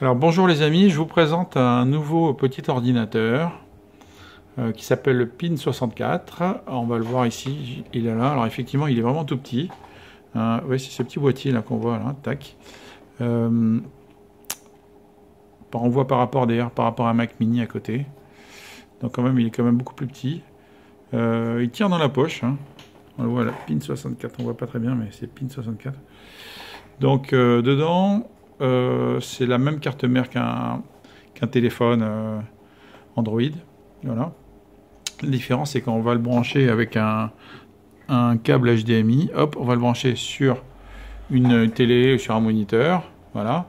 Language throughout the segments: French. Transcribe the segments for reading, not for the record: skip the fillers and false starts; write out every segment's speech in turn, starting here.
Alors bonjour les amis, je vous présente un nouveau petit ordinateur qui s'appelle le PIN64. On va le voir ici, il est là. Alors effectivement, il est vraiment tout petit. Oui, c'est ce petit boîtier là qu'on voit là, tac. On voit par rapport d'ailleurs par rapport à un Mac Mini à côté. Donc quand même, il est quand même beaucoup plus petit. Il tient dans la poche. On le voit là, PIN64. On voit pas très bien, mais c'est PIN64. Donc dedans, c'est la même carte mère qu'un téléphone Android. Voilà. La différence, c'est qu'on va le brancher avec un câble HDMI. Hop, on va le brancher sur une télé ou sur un moniteur. Voilà.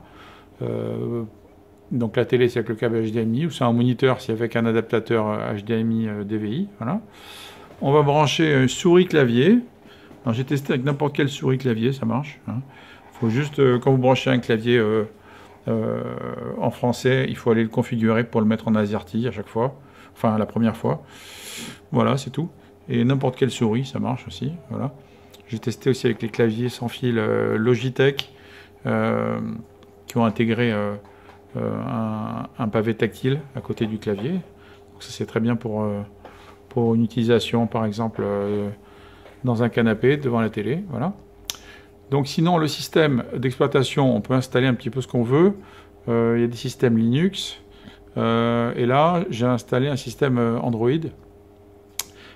Donc la télé, c'est avec le câble HDMI, ou c'est un moniteur, c'est avec un adaptateur HDMI DVI. Voilà. On va brancher souris clavier. Alors j'ai testé avec n'importe quelle souris clavier, ça marche. Il faut juste, quand vous branchez un clavier en français, il faut aller le configurer pour le mettre en AZERTY à chaque fois. Enfin, la première fois. Voilà, c'est tout. Et n'importe quelle souris, ça marche aussi. Voilà. J'ai testé aussi avec les claviers sans fil Logitech qui ont intégré un pavé tactile à côté du clavier. Donc ça, c'est très bien pour une utilisation, par exemple, dans un canapé devant la télé. Voilà. Donc sinon, le système d'exploitation, on peut installer un petit peu ce qu'on veut. Il y a des systèmes Linux. Et là, j'ai installé un système Android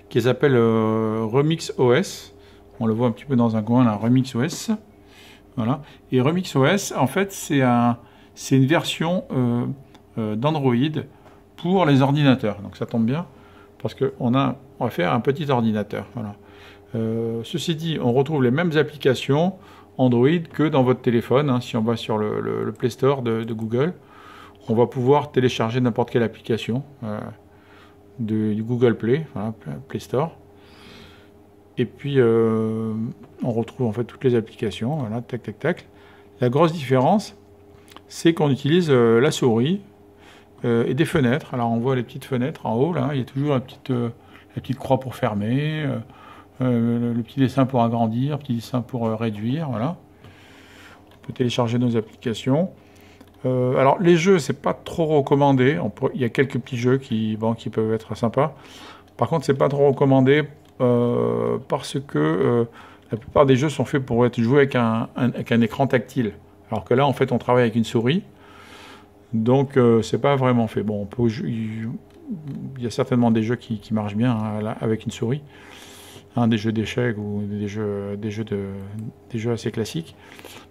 qui s'appelle Remix OS. On le voit un petit peu dans un coin, là, Remix OS. Voilà. Et Remix OS, en fait, c'est une version d'Android pour les ordinateurs. Donc ça tombe bien, parce qu'on va faire un petit ordinateur. Voilà. Ceci dit, on retrouve les mêmes applications Android que dans votre téléphone. Si on va sur le Play Store de Google, on va pouvoir télécharger n'importe quelle application du Google Play, voilà, Play Store. Et puis, on retrouve en fait toutes les applications. Voilà, tac, tac, tac. La grosse différence, c'est qu'on utilise la souris et des fenêtres. Alors, on voit les petites fenêtres en haut, là. Il y a toujours la petite croix pour fermer. Le petit dessin pour agrandir, le petit dessin pour réduire, voilà. On peut télécharger nos applications. Alors les jeux, c'est pas trop recommandé. Il y a quelques petits jeux qui peuvent être sympas. Par contre, c'est pas trop recommandé parce que la plupart des jeux sont faits pour être joués avec un écran tactile. Alors que là, en fait, on travaille avec une souris. Donc, c'est pas vraiment fait. Bon, il y a certainement des jeux qui marchent bien avec une souris. Des jeux d'échecs ou des jeux assez classiques.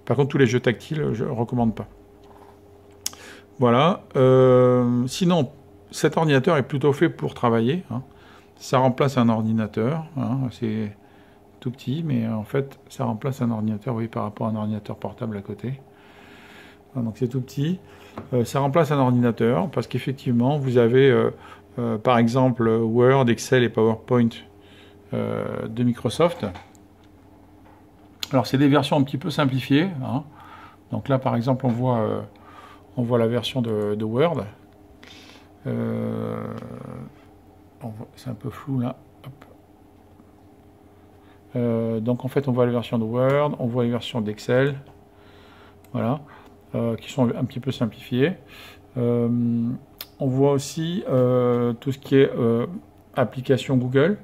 Par contre, tous les jeux tactiles, je ne recommande pas. Voilà. Sinon, cet ordinateur est plutôt fait pour travailler. Ça remplace un ordinateur. C'est tout petit, mais en fait, ça remplace un ordinateur, oui, par rapport à un ordinateur portable à côté. Donc c'est tout petit. Ça remplace un ordinateur parce qu'effectivement, vous avez, par exemple, Word, Excel et PowerPoint de Microsoft. Alors c'est des versions un petit peu simplifiées. Donc là par exemple on voit la version de Word. C'est un peu flou là. Donc en fait on voit la version de Word, on voit les versions d'Excel. Voilà. Qui sont un petit peu simplifiées. On voit aussi tout ce qui est application Google.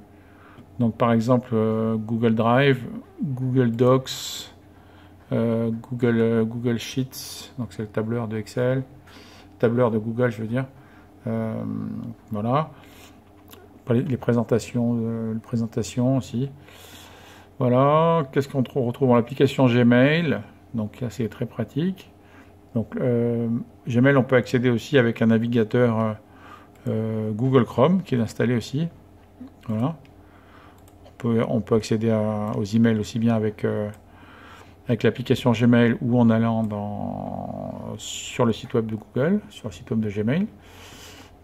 Donc par exemple Google Drive, Google Docs, Google Sheets, donc c'est le tableur de Excel, tableur de Google je veux dire. Voilà. Les présentations aussi. Voilà. Qu'est-ce qu'on retrouve dans l'application Gmail? Donc là c'est très pratique. Donc Gmail on peut accéder aussi avec un navigateur Google Chrome qui est installé aussi. Voilà. On peut accéder aux emails aussi bien avec l'application Gmail ou en allant sur le site web de Google, sur le site web de Gmail.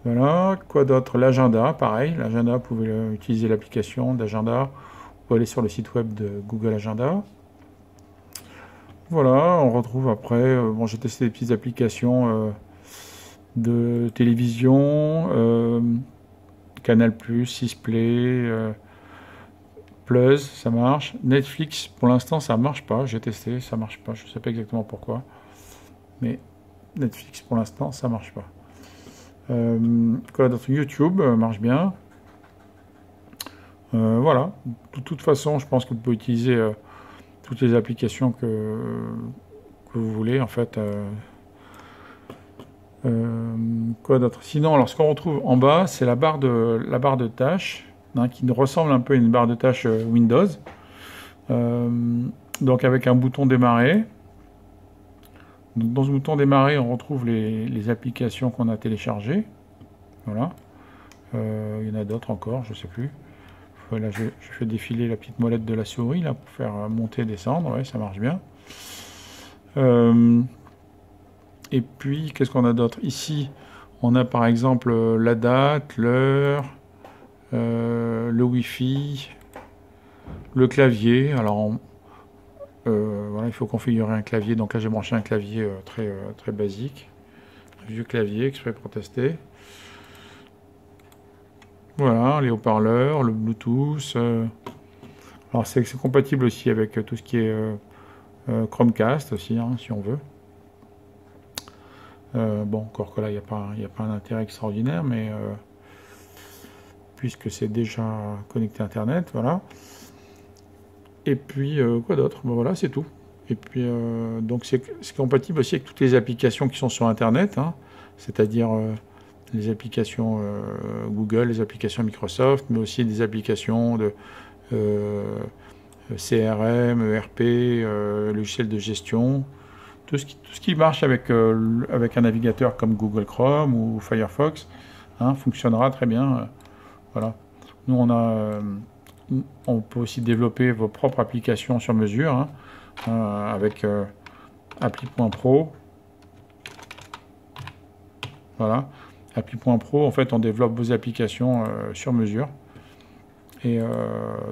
Voilà, quoi d'autre? L'agenda, pareil. L'agenda, vous pouvez utiliser l'application d'agenda ou aller sur le site web de Google Agenda. Voilà, on retrouve après, j'ai testé des petites applications de télévision, Canal+, Sisplay, Plus, ça marche. Netflix, pour l'instant, ça marche pas. J'ai testé, ça marche pas. Je sais pas exactement pourquoi. Mais Netflix pour l'instant ça marche pas. Quoi d'autre? YouTube marche bien. Voilà. De toute façon, je pense que vous pouvez utiliser toutes les applications que vous voulez en fait. Quoi d'autre? Sinon, alors ce qu'on retrouve en bas, c'est la barre de tâches, hein, qui ressemble un peu à une barre de tâches Windows. Donc avec un bouton démarrer. Donc, dans ce bouton démarrer, on retrouve les applications qu'on a téléchargées. Voilà. Il y en a d'autres encore, je sais plus. Voilà, je fais défiler la petite molette de la souris là pour faire monter et descendre. Ouais, ça marche bien. Et puis, qu'est-ce qu'on a d'autre? Ici, on a par exemple la date, l'heure, le Wi-Fi, le clavier. Alors, voilà, il faut configurer un clavier. Donc là, j'ai branché un clavier très basique. Un vieux clavier exprès pour tester. Voilà, les haut-parleurs, le Bluetooth. Alors, c'est compatible aussi avec tout ce qui est Chromecast aussi, hein, si on veut. Bon, encore que là, il n'y a pas un intérêt extraordinaire, mais puisque c'est déjà connecté à Internet, voilà. Et puis, quoi d'autre? Bon, voilà, c'est tout. Et puis, donc, c'est compatible aussi avec toutes les applications qui sont sur Internet, hein, c'est-à-dire les applications Google, les applications Microsoft, mais aussi des applications de CRM, ERP, logiciels de gestion. Tout ce qui marche avec un navigateur comme Google Chrome ou Firefox, hein, fonctionnera très bien. Voilà. Nous, on peut aussi développer vos propres applications sur mesure, hein, avec appli.pro. Voilà. Appli.pro, en fait, on développe vos applications sur mesure. Et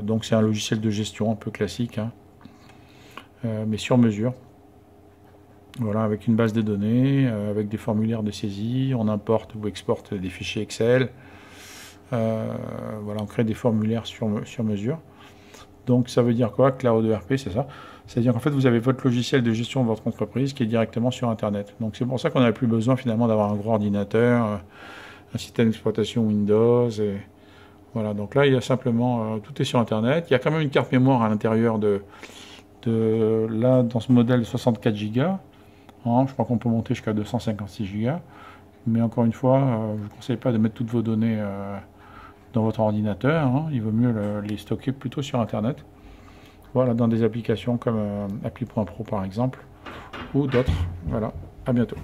donc, c'est un logiciel de gestion un peu classique, hein, mais sur mesure. Voilà, avec une base de données, avec des formulaires de saisie, on importe ou exporte des fichiers Excel. Voilà, on crée des formulaires sur mesure. Donc ça veut dire quoi? Cloud ERP, c'est ça. C'est-à-dire qu'en fait, vous avez votre logiciel de gestion de votre entreprise qui est directement sur Internet. Donc c'est pour ça qu'on n'a plus besoin finalement d'avoir un gros ordinateur, un système d'exploitation Windows. Et voilà, donc là, il y a simplement, tout est sur Internet. Il y a quand même une carte mémoire à l'intérieur là, dans ce modèle 64 Go. Je crois qu'on peut monter jusqu'à 256 Go. Mais encore une fois, je ne vous conseille pas de mettre toutes vos données dans votre ordinateur. Hein. Il vaut mieux les stocker plutôt sur Internet. Voilà, dans des applications comme appli.pro par exemple, ou d'autres. Voilà, à bientôt.